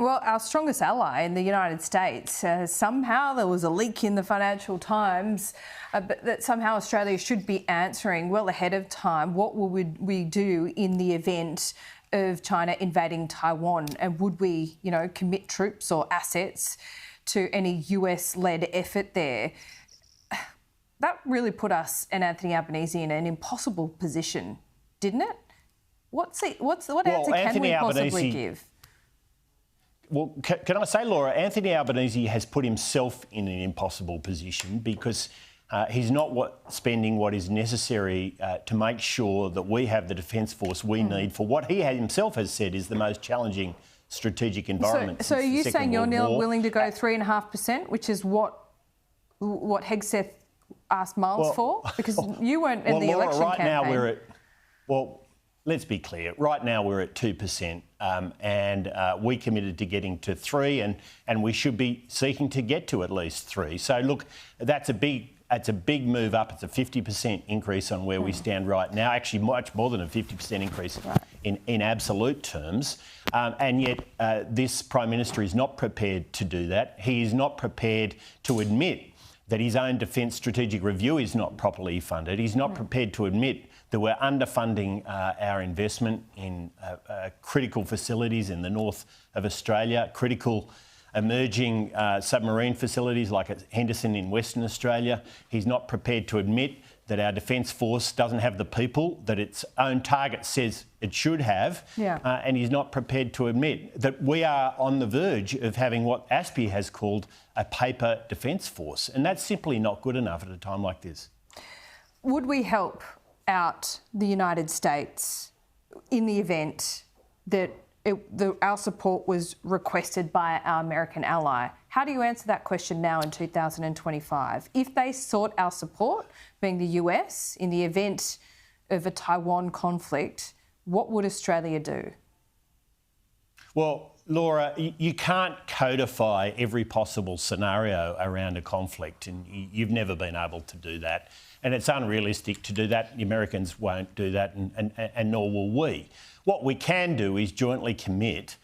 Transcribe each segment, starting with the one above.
Well, our strongest ally in the United States, somehow there was a leak in the Financial Times but that somehow Australia should be answering well ahead of time. What would we do in the event of China invading Taiwan? And would we, commit troops or assets to any US-led effort there? That really put us and Anthony Albanese in an impossible position, didn't it? What answer can we possibly give? Well, can I say, Laura, Anthony Albanese has put himself in an impossible position because he's not spending what is necessary to make sure that we have the defence force we need for what he himself has said is the most challenging strategic environment. So are you saying you're now willing to go 3.5%, which is what Hegseth asked Miles for? Because you weren't in the election campaign. Now let's be clear. Right now we're at 2%, and we committed to getting to 3%, and we should be seeking to get to at least 3%. So look, that's a big move up. It's a 50% increase on where we stand right now. Actually, much more than a 50% increase in absolute terms. And yet, this Prime Minister is not prepared to do that. He is not prepared to admit that his own defence strategic review is not properly funded. He's not prepared to admit that we're underfunding our investment in critical facilities in the north of Australia, critical emerging submarine facilities like at Henderson in Western Australia. He's not prepared to admit that our Defence Force doesn't have the people that its own target says it should have. And he's not prepared to admit that we are on the verge of having what ASPI has called a paper Defence Force. And that's simply not good enough at a time like this. Would we help out the United States in the event that our support was requested by our American ally? How do you answer that question now in 2025? If they sought our support, being the US, in the event of a Taiwan conflict, what would Australia do? Well, Laura, you can't codify every possible scenario around a conflict, and you've never been able to do that. And it's unrealistic to do that. The Americans won't do that, and nor will we. What we can do is jointly commit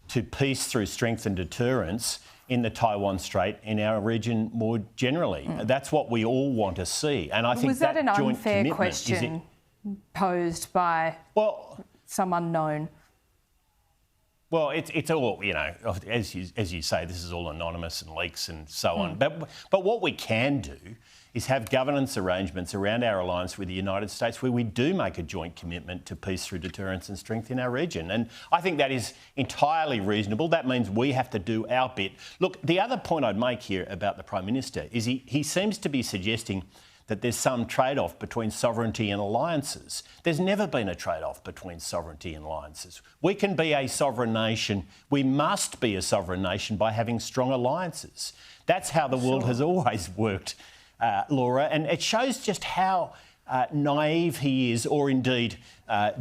to peace through strength and deterrence in the Taiwan Strait, in our region more generally. That's what we all want to see. And I think was that an unfair question posed by some unknown? Well, it's all, as you say, this is all anonymous and leaks and so on. But what we can do is have governance arrangements around our alliance with the United States where we do make a joint commitment to peace through deterrence and strength in our region. And I think that is entirely reasonable. That means we have to do our bit. Look, the other point I'd make here about the Prime Minister is he seems to be suggesting that there's some trade-off between sovereignty and alliances. There's never been a trade-off between sovereignty and alliances. We can be a sovereign nation. We must be a sovereign nation by having strong alliances. That's how the world has always worked, Laura, and it shows just how naive he is, or indeed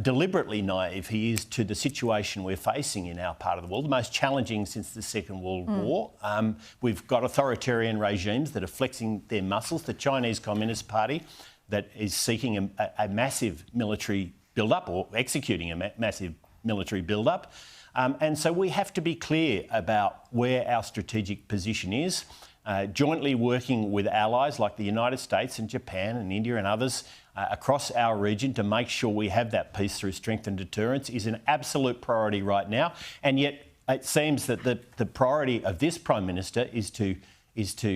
deliberately naive he is, to the situation we're facing in our part of the world, the most challenging since the Second World War. We've got authoritarian regimes that are flexing their muscles. The Chinese Communist Party that is seeking a massive military build-up, or executing a massive military build-up. And so we have to be clear about where our strategic position is. Jointly working with allies like the United States and Japan and India and others across our region to make sure we have that peace through strength and deterrence is an absolute priority right now. And yet it seems that the priority of this Prime Minister is to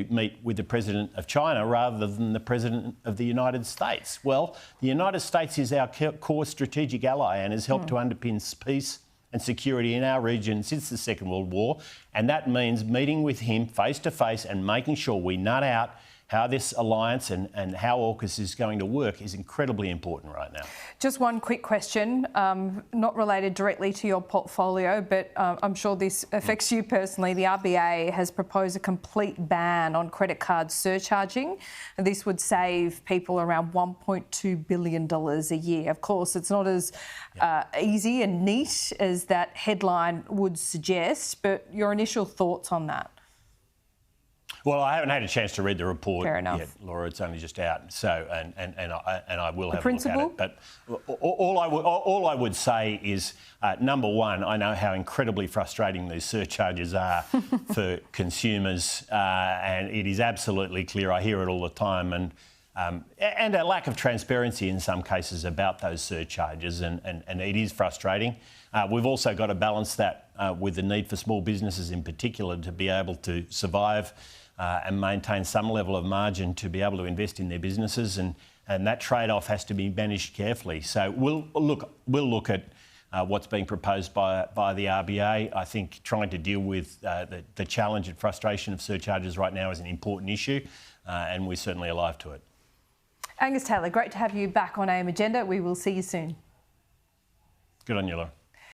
meet with the President of China rather than the President of the United States. Well, the United States is our core strategic ally and has helped to underpin peace and security in our region since the Second World War, and that means meeting with him face to face and making sure we nut out how this alliance and how AUKUS is going to work is incredibly important right now. Just one quick question, not related directly to your portfolio, but I'm sure this affects you personally. The RBA has proposed a complete ban on credit card surcharging. And this would save people around $1.2 billion a year. Of course, it's not as easy and neat as that headline would suggest, but your initial thoughts on that? Well, I haven't had a chance to read the report Fair enough. yet, Laura. It's only just out, so and I will have principle? a look at it. But all I would say is, number one, I know how incredibly frustrating these surcharges are for consumers, and it is absolutely clear. I hear it all the time, and a lack of transparency in some cases about those surcharges, and it is frustrating. We've also got to balance that with the need for small businesses in particular to be able to survive and maintain some level of margin to be able to invest in their businesses, and that trade-off has to be managed carefully. So we'll look at what's being proposed by the RBA. I think trying to deal with the challenge and frustration of surcharges right now is an important issue, and we're certainly alive to it. Angus Taylor, great to have you back on AIM Agenda. We will see you soon. Good on you, Laura.